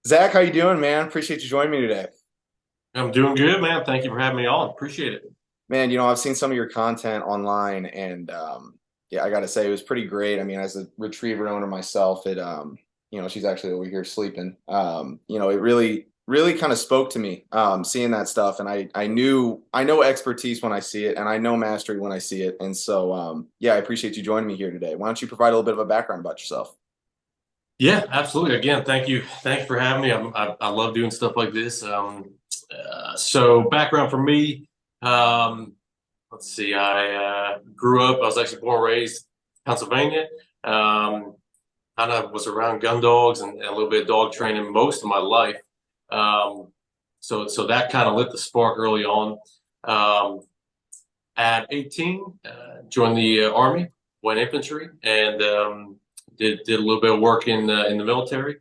Zach, how you doing, man? Appreciate you joining me today. I'm doing good, man. Thank you for having me on. Appreciate it. Man, I've seen some of your content online and yeah, I gotta say it was pretty great. I mean, as a retriever owner myself, she's actually over here sleeping. It really kind of spoke to me, seeing that stuff. And I know expertise when I see it, and I know mastery when I see it. And so yeah, I appreciate you joining me here today. Why don't you provide a little bit of a background about yourself? Yeah, absolutely. Again, thank you. Thank you for having me. I love doing stuff like this. So background for me, um, let's see. I grew up. I was actually born and raised in Pennsylvania. Um, Kind of was around gun dogs and a little bit of dog training most of my life. Um, so that kind of lit the spark early on. Um, at 18, joined the Army, went infantry, and did a little bit of work in the military.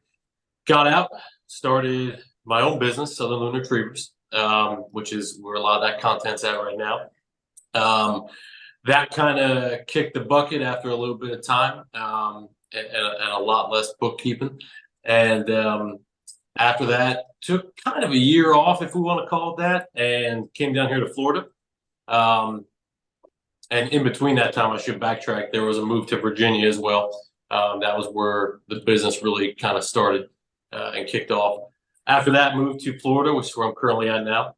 Got out, started my own business, Southern Loon Retrievers, which is where a lot of that content's at right now. Um, that kind of kicked the bucket after a little bit of time, and a lot less bookkeeping. And after that, took kind of a year off, if we want to call it that, and came down here to Florida. Um, and in between that time, I should backtrack. There was a move to Virginia as well. That was where the business really kind of started and kicked off. After that, moved to Florida, which is where I'm currently at now.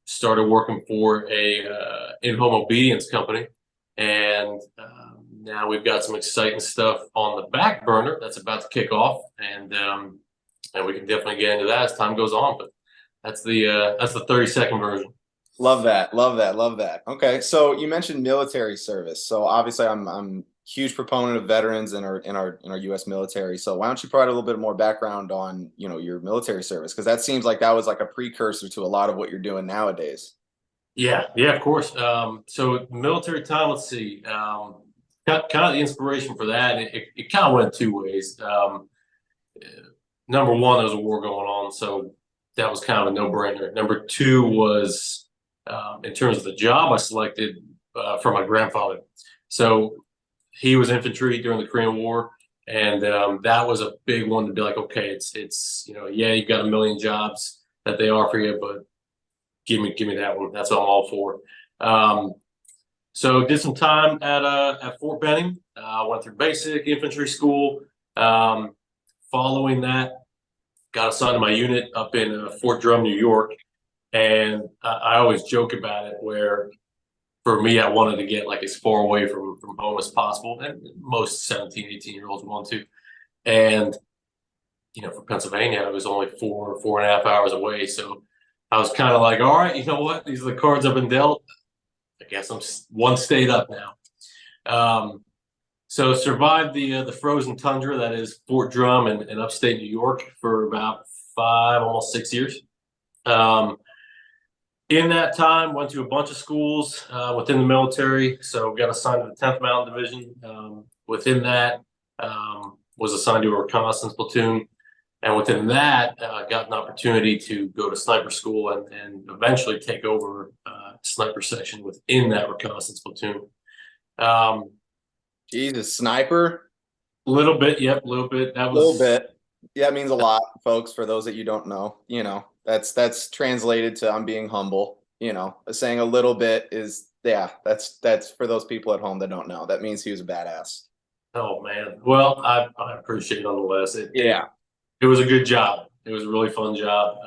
Started working for a in-home obedience company, and now we've got some exciting stuff on the back burner that's about to kick off, and we can definitely get into that as time goes on. But that's the 30-second version. Love that. Love that. Love that. Okay. So you mentioned military service. So obviously I'm huge proponent of veterans in our US military. So why don't you provide a little bit more background on, your military service? Because that seems like that was like a precursor to a lot of what you're doing nowadays. Yeah, yeah, of course. So military time, let's see. Kind of the inspiration for that, it kind of went two ways. Number one, there was a war going on, so that was kind of a no-brainer. Number two was in terms of the job I selected for my grandfather. So he was infantry during the Korean War, and that was a big one to be like, okay, it's yeah, you've got a million jobs that they offer you, but give me that one. That's what I'm all for. Um, so did some time at Fort Benning. Went through basic infantry school. Um, Following that, got assigned to my unit up in Fort Drum, New York, and I always joke about it where for me, I wanted to get like as far away from home as possible, and most 17, 18-year-olds want to. And for Pennsylvania, it was only 4.5 hours away. So I was kind of like, all right, you know what? These are the cards I've been dealt. I guess I'm one state up now. Um, so survived the frozen tundra that is Fort Drum and upstate New York for about 5, almost 6 years. Um, in that time, went to a bunch of schools within the military. So got assigned to the 10th Mountain Division. Within that, was assigned to a reconnaissance platoon. And within that, got an opportunity to go to sniper school and eventually take over sniper section within that reconnaissance platoon. Um, Jesus, sniper? little bit, yep, a little bit. That A little was bit. Yeah, it means a lot, folks, for those that you don't know. That's translated to I'm being humble. Saying a little bit is yeah, that's for those people at home that don't know. That means he was a badass. oh man. Well, I appreciate it nonetheless. Yeah. It was a good job. It was a really fun job.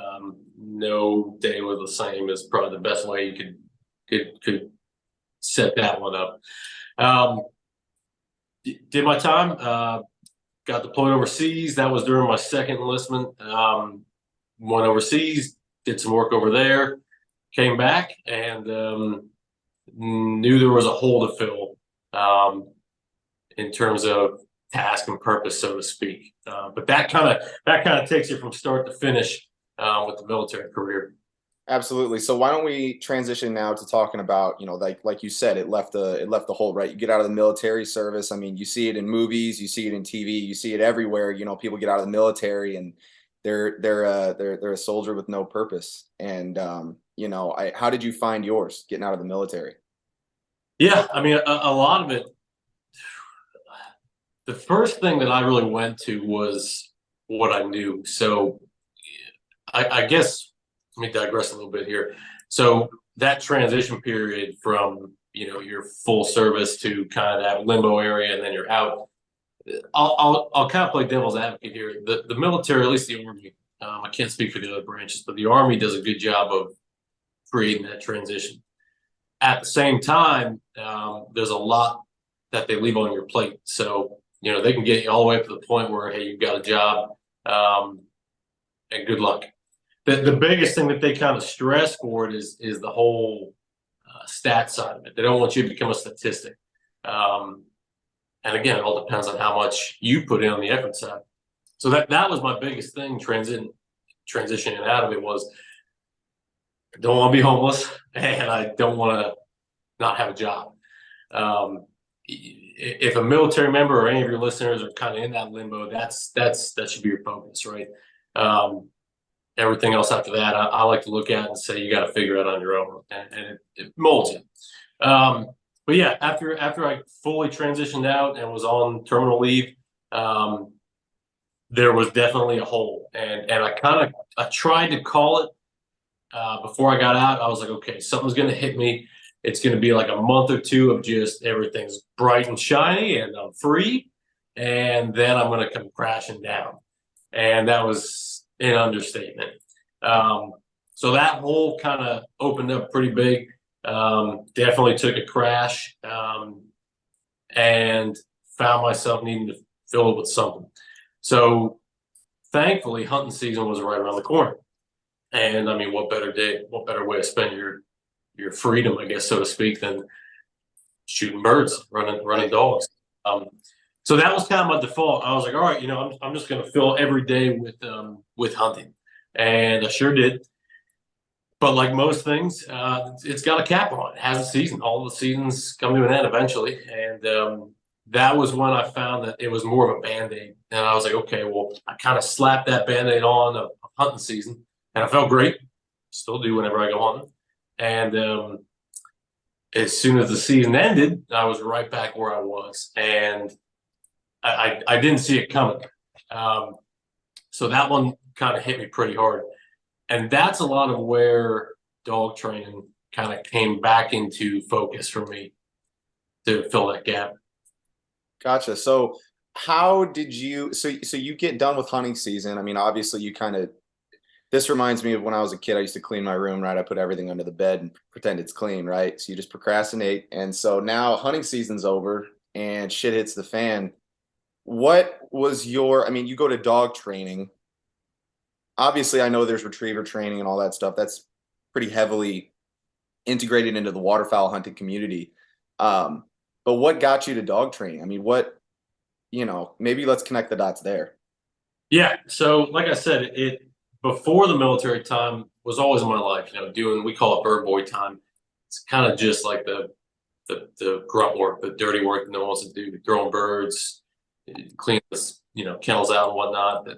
No day was the same is probably the best way you could set that one up. Um, did my time. Got deployed overseas. That was during my second enlistment. Went overseas, did some work over there, came back, and knew there was a hole to fill in terms of task and purpose, so to speak. But that kind of takes you from start to finish with the military career. Absolutely. So why don't we transition now to talking about, like you said, it left the hole, right? You get out of the military service. I mean, you see it in movies, you see it in TV, you see it everywhere. People get out of the military and they're a soldier with no purpose. And how did you find yours getting out of the military? Yeah, I mean, a lot of it. The first thing that I really went to was what I knew. So I guess let me digress a little bit here. So that transition period from your full service to kind of that limbo area, and then you're out. I'll kind of play devil's advocate here. The military, at least the Army, I can't speak for the other branches, but the Army does a good job of creating that transition. At the same time, there's a lot that they leave on your plate. So, they can get you all the way up to the point where, hey, you've got a job, and good luck. The biggest thing that they kind of stress for it is the whole stat side of it. They don't want you to become a statistic. And again, it all depends on how much you put in on the effort side. So that was my biggest thing transitioning out of it was I don't want to be homeless and I don't want to not have a job. If a military member or any of your listeners are kind of in that limbo, that should be your focus, right? Everything else after that, I like to look at and say you got to figure it out on your own, and it molds you. But yeah, after I fully transitioned out and was on terminal leave, there was definitely a hole, and I tried to call it before I got out. I was like, okay, something's going to hit me. It's going to be like a month or two of just everything's bright and shiny and I'm free, and then I'm going to come crashing down, and that was an understatement. So that hole kind of opened up pretty big. Definitely took a crash, and found myself needing to fill it with something. So thankfully, hunting season was right around the corner. And I mean, what better way to spend your freedom, I guess, so to speak, than shooting birds, running dogs. So that was kind of my default. I was like, all right, I'm just going to fill every day with hunting, and I sure did. But like most things, it's got a cap on it. It has a season. All the seasons come to an end eventually, and that was when I found that it was more of a Band-Aid. And I was like, okay, well, I kind of slapped that Band-Aid on of hunting season, and I felt great. Still do whenever I go hunting. And as soon as the season ended, I was right back where I was, and I didn't see it coming. So that one kind of hit me pretty hard. And that's a lot of where dog training kind of came back into focus for me to fill that gap. Gotcha. So how did you so you get done with hunting season? I mean, obviously you kind of this reminds me of when I was a kid. I used to clean my room, right? I put everything under the bed and pretend it's clean, right? So you just procrastinate. And so now hunting season's over and shit hits the fan. What was I mean, you go to dog training. Obviously, I know there's retriever training and all that stuff. That's pretty heavily integrated into the waterfowl hunting community. Um, but what got you to dog training? I mean, maybe let's connect the dots there. Yeah. So, like I said, it before the military time was always in my life. We call it bird boy time. It's kind of just like the grunt work, the dirty work that no one wants to do, throwing birds, cleaning kennels out and whatnot.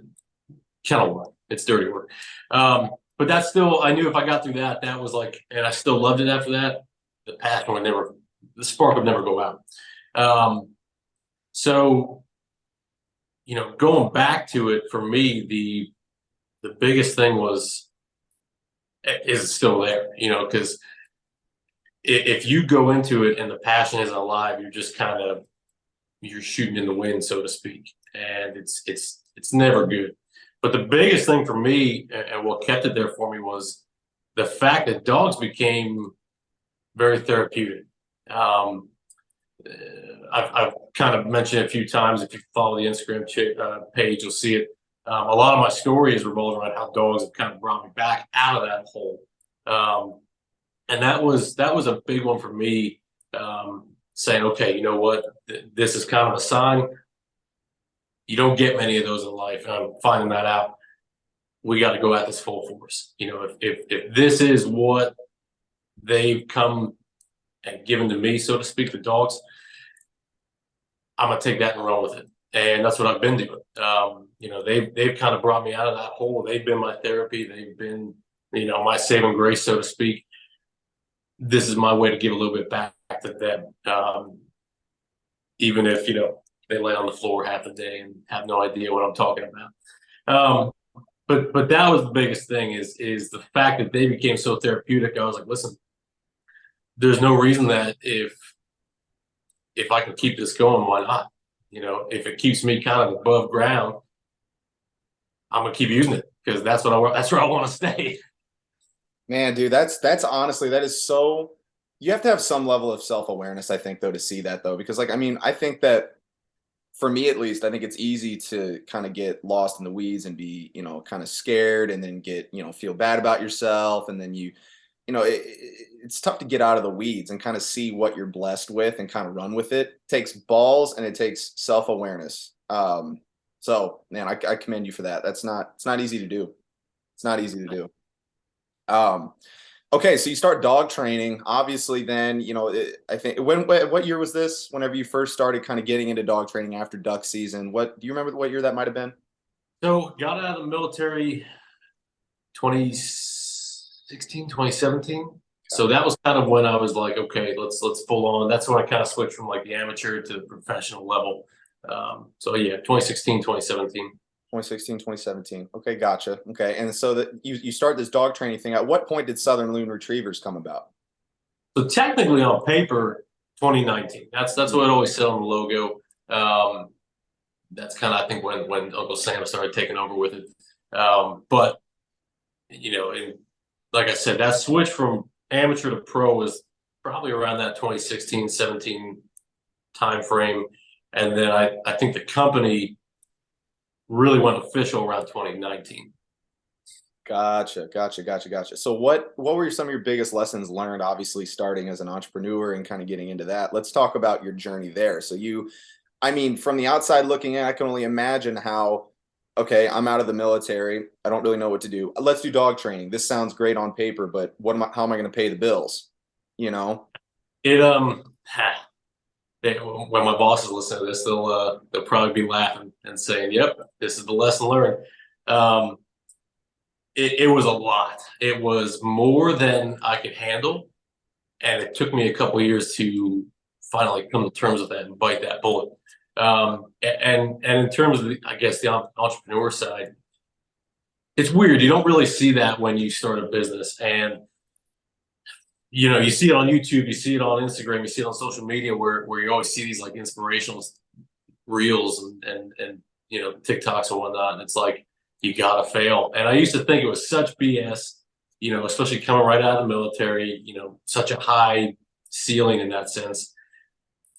Kennel work. It's dirty work. But that's still, I knew if I got through that, that was like, and I still loved it after that. The spark would never go out. So, going back to it for me, the biggest thing is it still there, because if you go into it and the passion isn't alive, you're shooting in the wind, so to speak. And it's never good. But the biggest thing for me and what kept it there for me was the fact that dogs became very therapeutic. I've kind of mentioned it a few times. If you follow the Instagram page, you'll see it. A lot of my stories revolve around how dogs have kind of brought me back out of that hole. And that was a big one for me, saying, okay, you know what? This is kind of a sign. You don't get many of those in life, and I'm finding that out. We got to go at this full force. If this is what they've come and given to me, so to speak, the dogs, I'm gonna take that and run with it, and that's what I've been doing. They've kind of brought me out of that hole. They've been my therapy. They've been, my saving grace, so to speak. This is my way to give a little bit back to them, even if they lay on the floor half the day and have no idea what I'm talking about. Um, but that was the biggest thing is the fact that they became so therapeutic. I was like, listen, there's no reason that if I can keep this going, why not? You know, if it keeps me kind of above ground, I'm gonna keep using it because that's what I want. That's where I want to stay. Man, dude, that's honestly that is so you have to have some level of self-awareness, I think, though, to see that though, because like I mean, I think that for me at least, I think it's easy to kind of get lost in the weeds and be, kind of scared and then get, feel bad about yourself. And then it's tough to get out of the weeds and kind of see what you're blessed with and kind of run with it. It takes balls and it takes self awareness. So man, I commend you for that. It's not easy to do. It's not easy to do. Um, Okay, so you start dog training. Obviously, then I think what year was this? Whenever you first started kind of getting into dog training after duck season, what do you remember what year that might have been? So got out of the military 2016, 2017. So that was kind of when I was like, okay, let's full on. That's when I kind of switched from like the amateur to the professional level. So yeah, 2016, 2017. 2016, 2017. Okay, gotcha. Okay, and so that you start this dog training thing. At what point did Southern Loon Retrievers come about? So technically on paper, 2019. That's Mm. what it always said on the logo. Um, that's kind of I think when Uncle Sam started taking over with it. But and like I said, that switch from amateur to pro was probably around that 2016, 17 time frame. And then I think the company really went official around 2019. Gotcha, gotcha, gotcha, gotcha. So what were some of your biggest lessons learned, obviously starting as an entrepreneur and kind of getting into that? Let's talk about your journey there. So I mean, from the outside looking in, I can only imagine how, okay, I'm out of the military. I don't really know what to do. Let's do dog training. This sounds great on paper, but how am I going to pay the bills? You know? It when my bosses listen to this, they'll probably be laughing and saying, "Yep, this is the lesson learned." Um, it was a lot. It was more than I could handle, and it took me a couple of years to finally come to terms with that and bite that bullet. And in terms of I guess the entrepreneur side, it's weird. You don't really see that when you start a business, and you see it on YouTube, you see it on Instagram, you see it on social media, where you always see these like inspirational reels and TikToks and whatnot, and it's like you gotta fail. And I used to think it was such BS, especially coming right out of the military, such a high ceiling in that sense.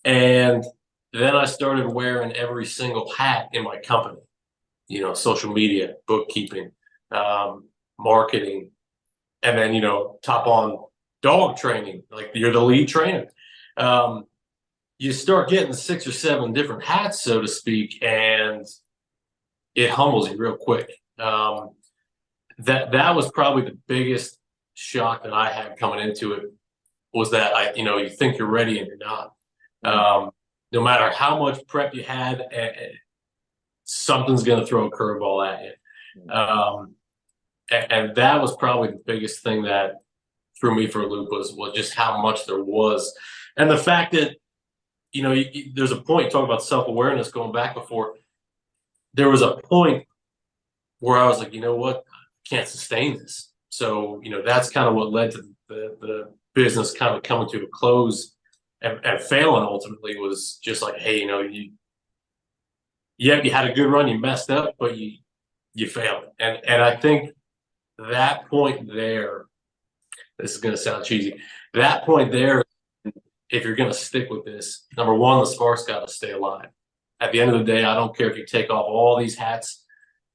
And then I started wearing every single hat in my company, social media, bookkeeping, marketing, and then, top on dog training, like you're the lead trainer. Um, you start getting 6 or 7 different hats, so to speak, and it humbles you real quick. That was probably the biggest shock that I had coming into it was that you think you're ready and you're not. No matter how much prep you had, something's going to throw a curveball at you. And that was probably the biggest thing that threw me for a loop was just how much there was, and the fact that there's a point talking about self-awareness going back before. There was a point where I was like, you know what, I can't sustain this. So that's kind of what led to the business kind of coming to a close and failing ultimately was just like, hey, you had a good run, you messed up, but you failed. And I think that point there, this is going to sound cheesy. That point there, if you're going to stick with this, number one, the spark's got to stay alive. At the end of the day, I don't care if you take off all these hats,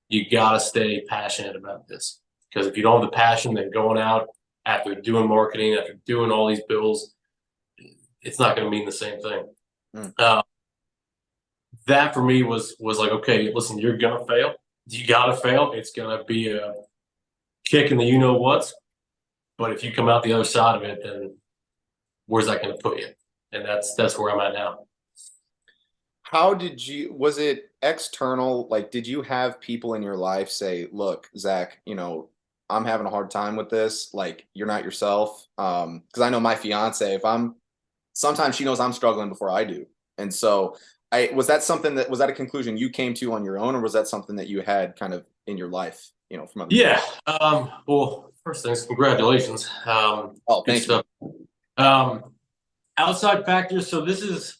you got to stay passionate about this. Because if you don't have the passion, then going out after doing marketing, after doing all these bills, it's not going to mean the same thing. That for me was like, okay, listen, you're going to fail. You got to fail. It's going to be a kick in the you-know-whats. But if you come out the other side of it, then where's that going to put you? And that's where I'm at now. Was it external? Like, did you have people in your life say, look, Zach, I'm having a hard time with this. Like, you're not yourself. Because I know my fiance, sometimes she knows I'm struggling before I do. And so was that a conclusion you came to on your own, or was that something that you had kind of in your life, from other people? Yeah. Well, first things, congratulations. Oh, Good thank you. stuff. Um, outside factors. So this is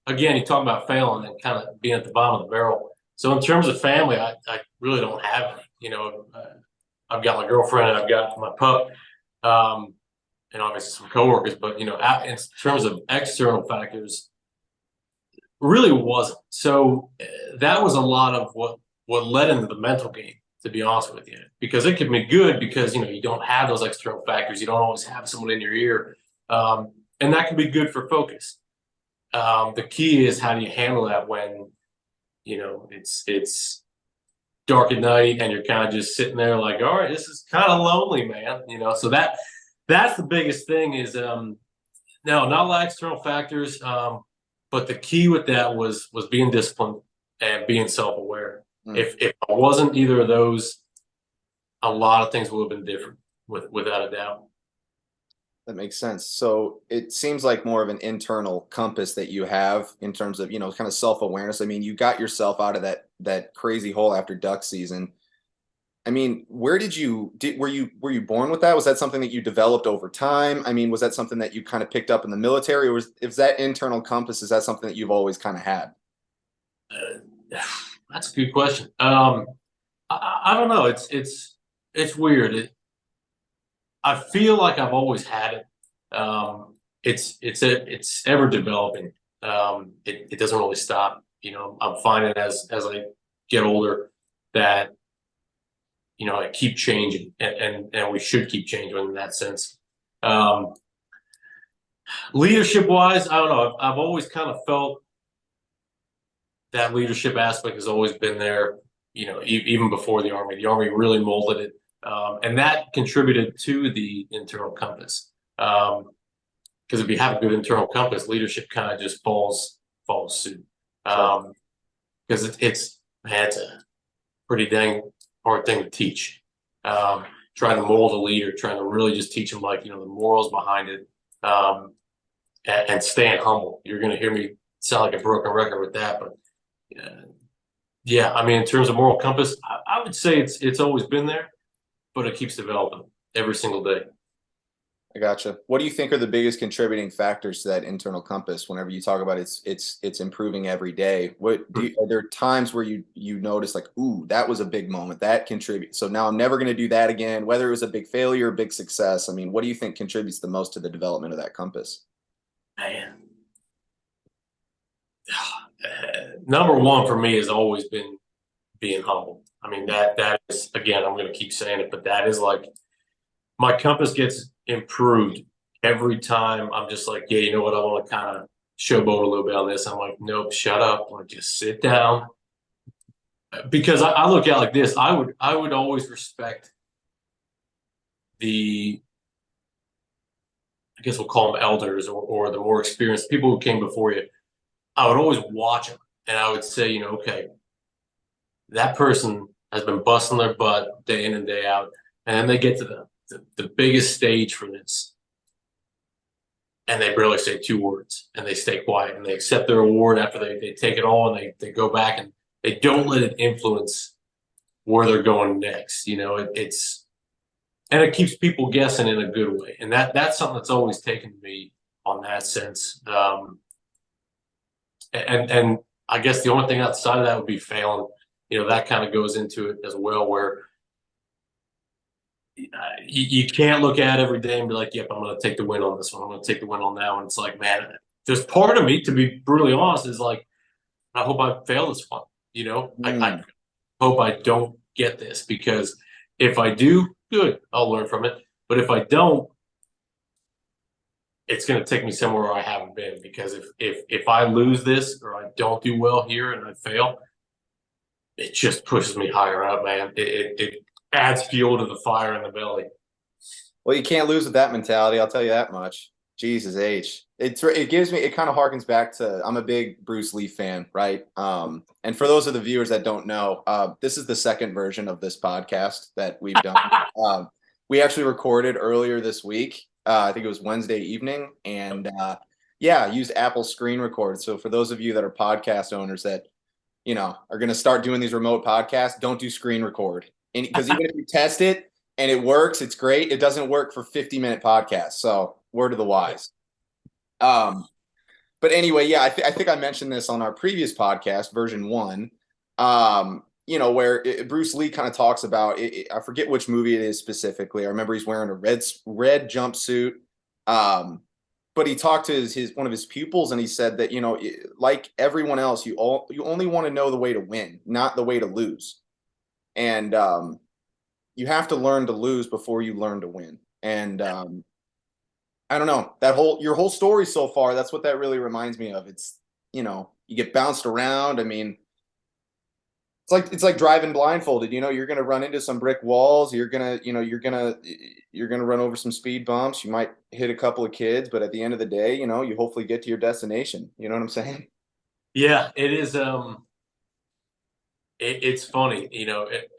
again, you talk about failing and kind of being at the bottom of the barrel. So in terms of family, I really don't have any. I've got my girlfriend and I've got my pup, um, and obviously some coworkers. But in terms of external factors, really wasn't. So that was a lot of what led into the mental game, to be honest with you, because it can be good because you don't have those external factors. You don't always have someone in your ear, and that can be good for focus. The key is how do you handle that when it's dark at night and you're kind of just sitting there like, all right, this is kind of lonely, man. So that's the biggest thing is no, not a lot of external factors. But the key with that was being disciplined and being self-aware. Mm. If I wasn't either of those, a lot of things would have been different, without a doubt. That makes sense. So it seems like more of an internal compass that you have in terms of, kind of self-awareness. I mean, you got yourself out of that crazy hole after duck season. I mean, were you born with that? Was that something that you developed over time? I mean, was that something that you kind of picked up in the military, or is that internal compass, is that something that you've always kind of had? That's a good question. I don't know. It's weird. I feel like I've always had it. It's ever developing. It doesn't really stop. I'm finding as I get older that I keep changing, and we should keep changing in that sense. Um, leadership wise, I don't know. I've always kind of felt that leadership aspect has always been there. Even before the Army. The Army really molded it, and that contributed to the internal compass. Because if you have a good internal compass, leadership kind of just falls suit. Sure. Because it's a pretty dang hard thing to teach. Trying to mold a leader, trying to really just teach them like the morals behind it, and staying humble. You're going to hear me sound like a broken record with that, but yeah, I mean, in terms of moral compass, I would say it's always been there, but it keeps developing every single day. I gotcha. What do you think are the biggest contributing factors to that internal compass? Whenever you talk about it's improving every day, are there times where you notice like, ooh, that was a big moment that contributes. So now I'm never going to do that again, whether it was a big failure or big success. I mean, what do you think contributes the most to the development of that compass? Man, number one for me has always been being humble. I mean, that is, again, I'm going to keep saying it, but that is like my compass gets improved every time. I'm just like, yeah, you know what? I want to kind of showboat a little bit on this. I'm like, nope, shut up. Like, just sit down. Because I look at it like this. I would always respect the, I guess we'll call them elders, or the more experienced people who came before you. I would always watch them and I would say, okay, that person has been busting their butt day in and day out. And then they get to the biggest stage for this. And they barely say two words and they stay quiet and they accept their award after they take it all, and they go back and they don't let it influence where they're going next. And it keeps people guessing in a good way. And that's something that's always taken me on that sense. And I guess the only thing outside of that would be failing. That kind of goes into it as well, where you can't look at every day and be like, yep, I'm going to take the win on this one. I'm going to take the win on that one. It's like, man, there's part of me, to be brutally honest, is like, I hope I fail this one. I hope I don't get this, because if I do, good, I'll learn from it. But if I don't, it's going to take me somewhere where I haven't been. Because if I lose this or I don't do well here and I fail, it just pushes me higher up, man. It adds fuel to the fire in the belly. Well, you can't lose with that mentality. I'll tell you that much. Jesus H. It gives me, it kind of harkens back to, I'm a big Bruce Lee fan, right? And for those of the viewers that don't know, this is the second version of this podcast that we've done. We actually recorded earlier this week. I think it was Wednesday evening, and yeah, used Apple Screen Record. So for those of you that are podcast owners that are going to start doing these remote podcasts, don't do screen record. Because even if you test it and it works, it's great. It doesn't work for 50-minute podcasts. So word of the wise. But anyway, yeah, I think I mentioned this on our previous podcast, version 1. Where Bruce Lee kind of talks about it, I forget which movie it is specifically. I remember he's wearing a red jumpsuit. But he talked to his one of his pupils, and he said that, like everyone else, you only want to know the way to win, not the way to lose. And you have to learn to lose before you learn to win. And I don't know, your whole story so far, that's what that really reminds me of. It's, you get bounced around. I mean, it's like driving blindfolded. You're gonna run into some brick walls. You're gonna run over some speed bumps. You might hit a couple of kids, but at the end of the day, you hopefully get to your destination. You know what I'm saying? Yeah, it is. It's funny,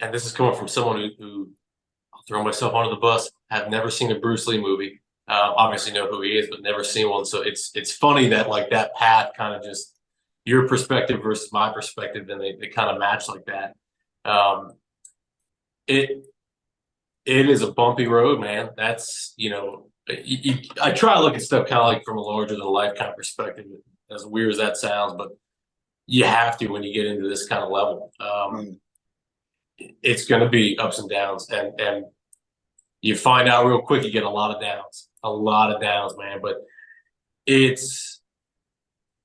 and this is coming from someone who I'll throw myself under the bus. Have never seen a Bruce Lee movie. Obviously know who he is, but never seen one. So it's funny that like that path kind of just your perspective versus my perspective, and they kind of match like that. It it is a bumpy road, man. That's I try to look at stuff kind of like from a larger than life kind of perspective. As weird as that sounds, but you have to when you get into this kind of level. It's going to be ups and downs, and you find out real quick you get a lot of downs, man. But it's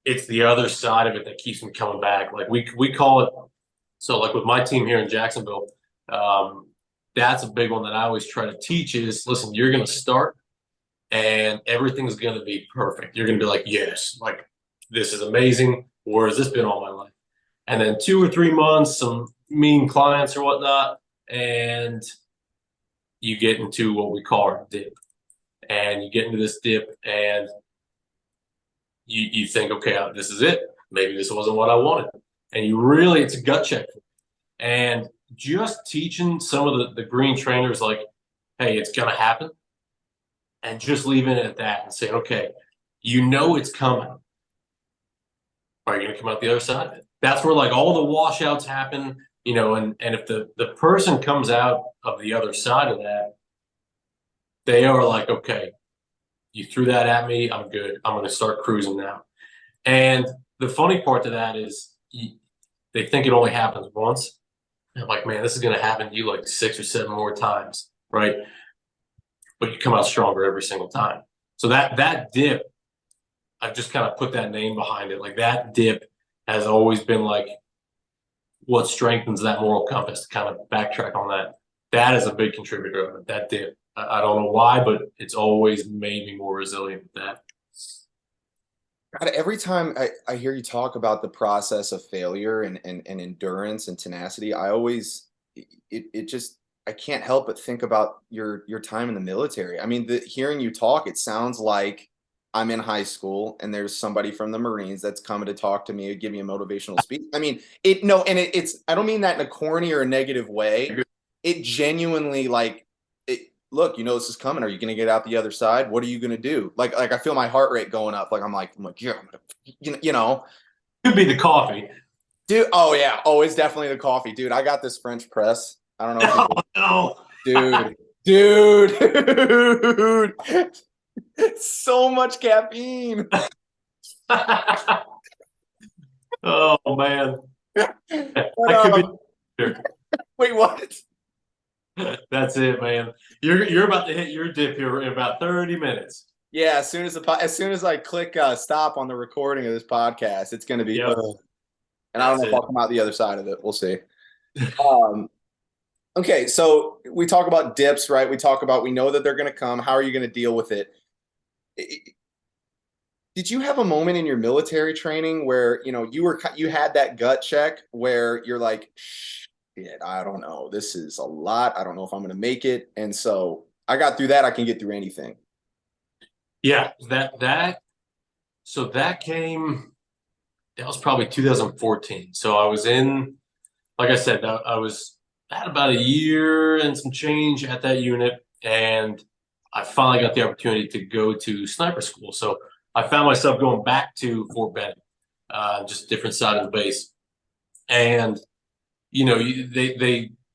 the other side of it that keeps me coming back. Like we call it. So like with my team here in Jacksonville, that's a big one that I always try to teach is, listen, you're going to start and everything's going to be perfect. You're going to be like, yes, like this is amazing. Where has this been all my life? And then 2 or 3 months, some mean clients or whatnot, and you get into what we call our dip. And you get into this dip and you think, okay, this is it. Maybe this wasn't what I wanted. And it's a gut check. And just teaching some of the green trainers, like, hey, it's going to happen. And just leaving it at that and saying, okay, it's coming. Are you going to come out the other side? That's where like all the washouts happen, and if the person comes out of the other side of that, they are like, okay, you threw that at me. I'm good. I'm going to start cruising now. And the funny part to that is they think it only happens once. I'm like, man, this is going to happen to you like 6 or 7 more times, right? But you come out stronger every single time. So that dip, I've just kind of put that name behind it. Like that dip has always been like what strengthens that moral compass to kind of backtrack on that. That is a big contributor, that dip. I don't know why, but it's always made me more resilient with that. God, every time I hear you talk about the process of failure and endurance and tenacity, I can't help but think about your time in the military. I mean, hearing you talk, it sounds like I'm in high school and there's somebody from the Marines that's coming to talk to me or give me a motivational speech. I mean, it's I don't mean that in a corny or a negative way. It genuinely look, this is coming. Are you going to get out the other side? What are you going to do? Like I feel my heart rate going up. I'm like, yeah, Could be the coffee. Dude, oh yeah. Oh, it's definitely the coffee. Dude, I got this French press. I don't know. No. Dude. So much caffeine. Oh man. But, I could be wait, what? That's it, man. You're about to hit your dip here in about 30 minutes. Yeah, as soon as I click stop on the recording of this podcast, it's going to be. Yep. And I don't know if I'll come out the other side of it. We'll see. Okay, so we talk about dips, right? We know that they're going to come. How are you going to deal with it? Did you have a moment in your military training where you had that gut check where you're like, shit, I don't know, this is a lot, I don't know if I'm going to make it, and so I got through that, I can get through anything? Yeah, that was probably 2014. So I was in, like I said, I had about a year and some change at that unit, and I finally got the opportunity to go to sniper school. So I found myself going back to Fort Benning, just different side of the base. And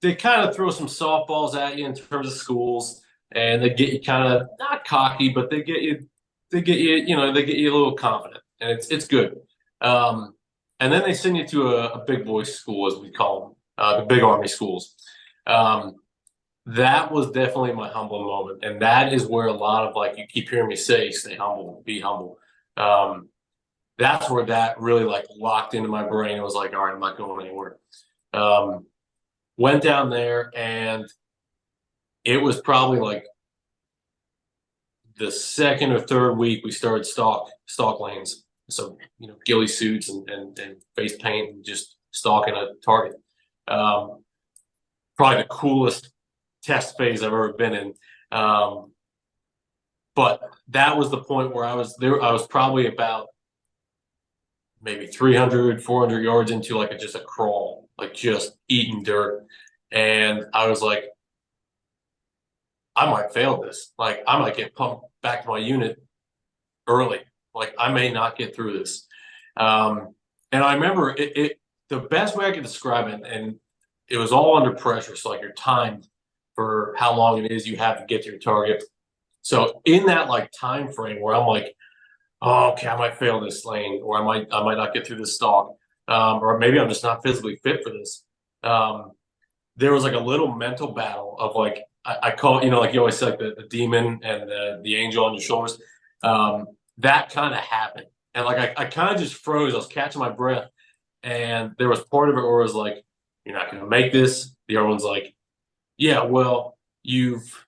they kind of throw some softballs at you in terms of schools, and they get you kind of not cocky, but they get you a little confident, and it's good. Um, and then they send you to a big boy school, as we call them, the big army schools. Um, that was definitely my humble moment, and that is where a lot of, like, you keep hearing me say, stay humble, be humble. Um, that's where that really like locked into my brain. It was like, all right, I'm not going anywhere. Um, Went down there, and it was probably like the second or third week we started stalk lanes. So, ghillie suits and face paint and just stalking a target. Um, Probably the coolest test phase I've ever been in. Um, but that was the point where I was there. I was probably about maybe 300, 400 yards into like just a crawl, like just eating dirt. And I was like, I might fail this. Like, I might get pumped back to my unit early. Like, I may not get through this. And I remember the best way I could describe it, and it was all under pressure. So like, you're timed for how long it is you have to get to your target. So in that like time frame where I'm like, oh, okay, I might fail this lane, or I might not get through this stalk, or maybe I'm just not physically fit for this. Um, there was like a little mental battle of like, I call it, like you always say, like the demon and the angel on your shoulders. That kind of happened. And like, I kind of just froze. I was catching my breath. And there was part of it where it was like, you're not going to make this. The other one's like, yeah, well, you've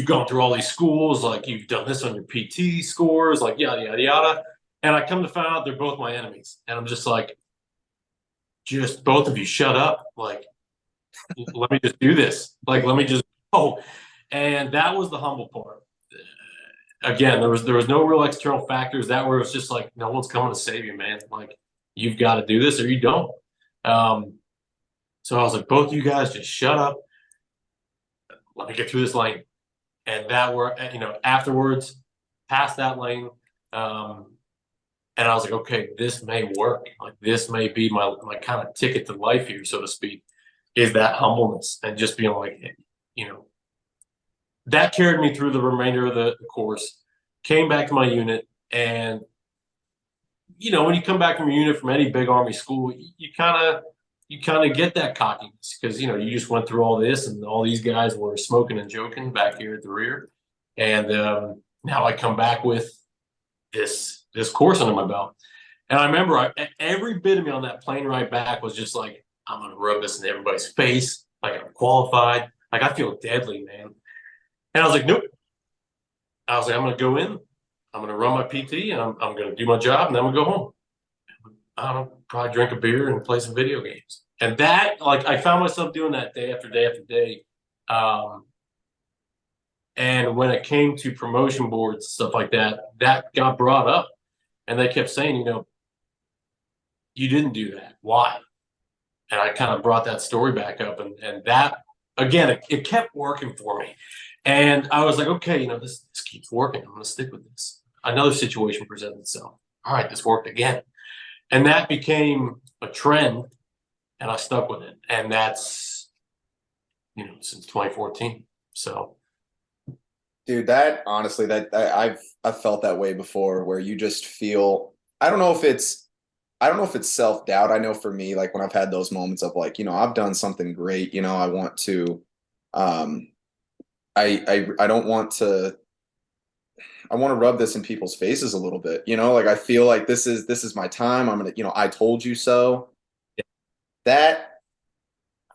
gone through all these schools, like you've done this on your PT scores, like yada, yada, yada. And I come to find out they're both my enemies. And I'm just like, just both of you shut up. Like, let me just do this. Like, let me just go. And that was the humble part. Again, there was no real external factors. That where it's just like, no one's coming to save you, man. Like, you've got to do this or you don't. Um, so I was like, both of you guys just shut up. Let me get through this lane. And that were, afterwards, past that lane. Um, and I was like, okay, this may work. Like, this may be my kind of ticket to life here, so to speak, is that humbleness and just being like, you know, that carried me through the remainder of the course. Came back to my unit, and when you come back from your unit from any big army school, you kind of get that cockiness because you just went through all this, and all these guys were smoking and joking back here at the rear, and now I come back with this course under my belt, and I remember every bit of me on that plane ride back was just like, I'm gonna rub this in everybody's face, like I'm qualified, like I feel deadly, man. And I was like, nope. I was like, I'm gonna go in, I'm gonna run my PT, and I'm gonna do my job, and then I'm gonna go home. I don't know, probably drink a beer and play some video games. And that, like, I found myself doing that day after day after day. Um, and when it came to promotion boards, stuff like that, that got brought up. And they kept saying, you didn't do that. Why? And I kind of brought that story back up. And that, again, it kept working for me. And I was like, okay, this keeps working. I'm going to stick with this. Another situation presented itself. All right, this worked again. And that became a trend, and I stuck with it. And that's, since 2014. So, Dude, that honestly, I've felt that way before, where you just feel, I don't know if it's self-doubt. I know for me, like when I've had those moments of like, I've done something great, I want to, um I don't want to, I want to rub this in people's faces a little bit, like I feel like this is my time. I'm gonna, I told you so. That,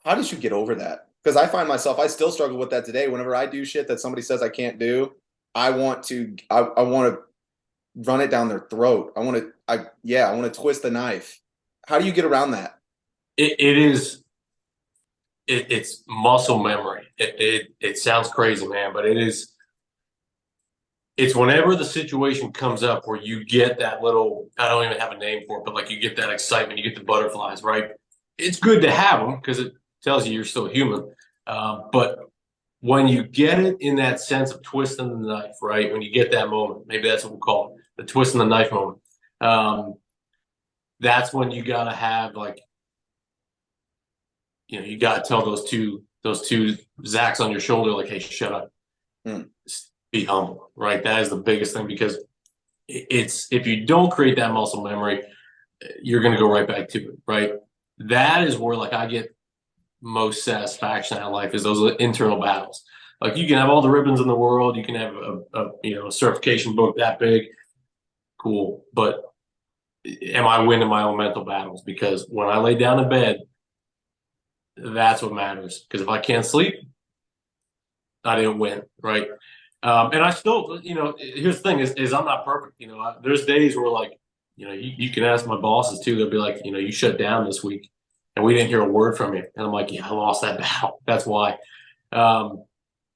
how did you get over that? Because I find myself, I still struggle with that today. Whenever I do shit that somebody says I can't do, I want to run it down their throat. I want to twist the knife. How do you get around that? it is, it's muscle memory. It sounds crazy, man, but it's whenever the situation comes up where you get that little, I don't even have a name for it, but like you get that excitement, you get the butterflies, right? It's good to have them because it tells you you're still human. But when you get it in that sense of twisting the knife, right? When you get that moment, maybe that's what we'll call it, the twisting the knife moment. That's when you got to have like you got to tell those two Zachs on your shoulder, like, hey, shut up, Mm. be humble, right? That is the biggest thing, because it's if you don't create that muscle memory, you're going to go right back to it, right? That is where, like, I get most satisfaction out of life, is those internal battles. Like, you can have all the ribbons in the world, you can have a certification book that big, cool, but am I winning my own mental battles? Because when I lay down in bed, that's what matters. Because if I can't sleep, I didn't win, right? And I still, here's the thing: is I'm not perfect. There's days where, like, you can ask my bosses too. They'll be like, you shut down this week, and we didn't hear a word from you. And I'm like, yeah, I lost that battle. That's why. Um,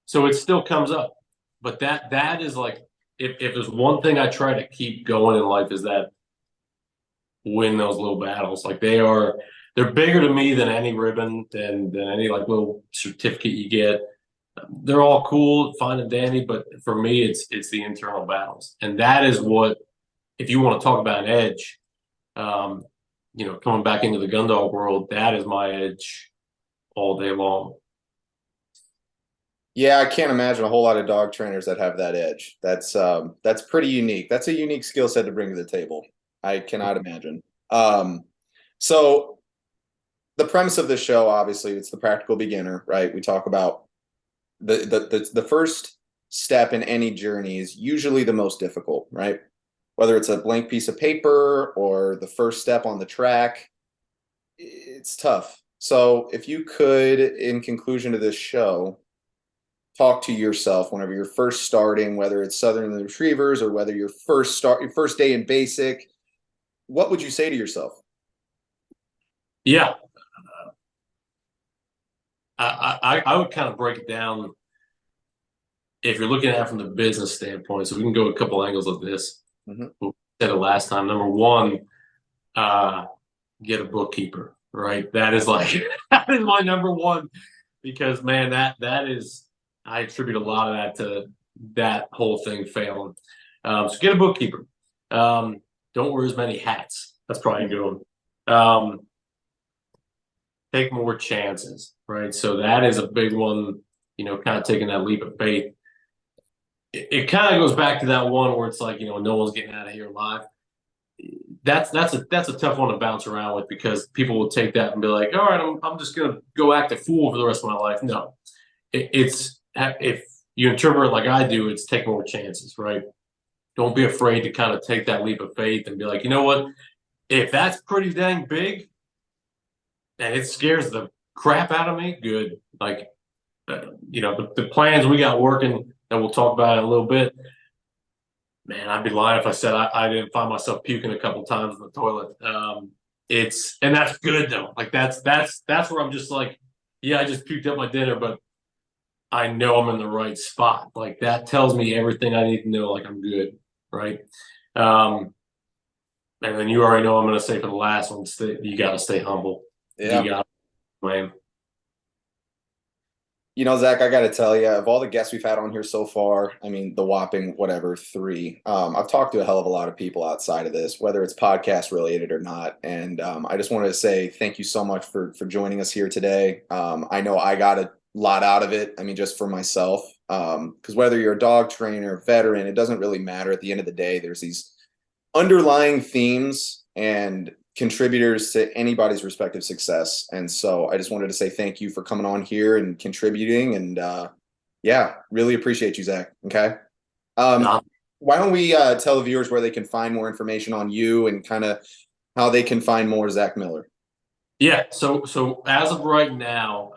so it still comes up, but that is like, if there's one thing I try to keep going in life, is that win those little battles. Like, they're bigger to me than any ribbon, than any, like, little certificate you get. They're all cool, fine and dandy, but for me, it's the internal battles, and that is what, if you want to talk about an edge, um, coming back into the gun dog world, that is my edge all day long. Yeah, I can't imagine a whole lot of dog trainers that have that edge. That's pretty unique. That's a unique skill set to bring to the table. I cannot imagine. So the premise of this show, obviously, it's the practical beginner, right? We talk about the first step in any journey is usually the most difficult, right? Whether it's a blank piece of paper or the first step on the track, it's tough. So if you could, in conclusion to this show, talk to yourself whenever you're first starting, whether it's Southern Retrievers or whether your first day in basic, what would you say to yourself? Yeah, I would kind of break it down, if you're looking at it from the business standpoint. So we can go a couple angles of this. Mhm. We said it last time. Number one, uh, get a bookkeeper, right? That is like that is my number one, because, man, that is, I attribute a lot of that to that whole thing failing. So get a bookkeeper. Don't wear as many hats. That's probably a good one. Take more chances, right? So that is a big one. Kind of taking that leap of faith. It kind of goes back to that one where it's like, no one's getting out of here alive. That's a tough one to bounce around with, because people will take that and be like, all right, I'm just gonna go act a fool for the rest of my life. No, it's, if you interpret it like I do, it's take more chances, right? Don't be afraid to kind of take that leap of faith and be like, you know what? If that's pretty dang big and it scares the crap out of me, good. Like, the plans we got working that we'll talk about in a little bit, man, I'd be lying if I said I didn't find myself puking a couple times in the toilet. And that's good though. Like, that's where I'm just like, yeah, I just puked up my dinner, but I know I'm in the right spot. Like, that tells me everything I need to know. Like, I'm good, right? Um, and then you already know I'm going to say for the last one, you got to stay humble. You Yeah. got, man. Zach, I got to tell you, of all the guests we've had on here so far, I mean, the whopping whatever three, I've talked to a hell of a lot of people outside of this, whether it's podcast related or not. And I just wanted to say thank you so much for joining us here today. I know I got a lot out of it. I mean, just for myself, because whether you're a dog trainer, veteran, it doesn't really matter. At the end of the day, there's these underlying themes and contributors to anybody's respective success. And so I just wanted to say thank you for coming on here and contributing. And yeah, really appreciate you, Zach. Okay. Um, Nah. why don't we tell the viewers where they can find more information on you and kind of how they can find more Zach Miller? Yeah. So as of right now,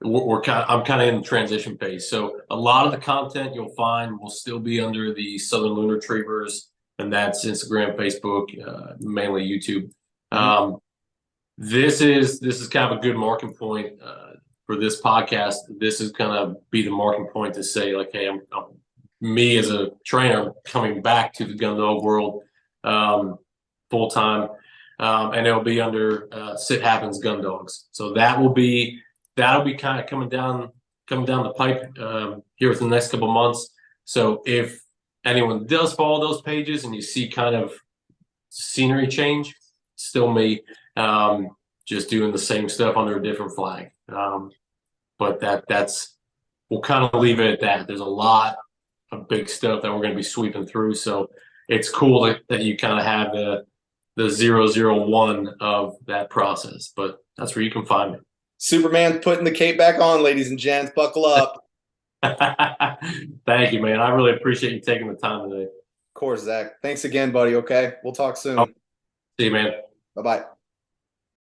I'm kind of in the transition phase. So a lot of the content you'll find will still be under the Southern Loon Retrievers, and that's Instagram, Facebook, mainly YouTube. Mhm. This is kind of a good marking point for this podcast. This is going to be the marking point to say, like, hey, I'm me as a trainer coming back to the gun dog world, full time, and it'll be under Sit Happens Gun Dogs. So that'll be kind of coming down the pipe here within the next couple of months. So if anyone does follow those pages and you see kind of scenery change, still me. just doing the same stuff under a different flag. But that's we'll kind of leave it at that. There's a lot of big stuff that we're going to be sweeping through. So it's cool that you kind of have the 001 of that process. But that's where you can find me. Superman putting the cape back on, ladies and gents. Buckle up. Thank you, man. I really appreciate you taking the time today. Of course, Zach. Thanks again, buddy. Okay. We'll talk Oh, soon. see you, man. Bye bye.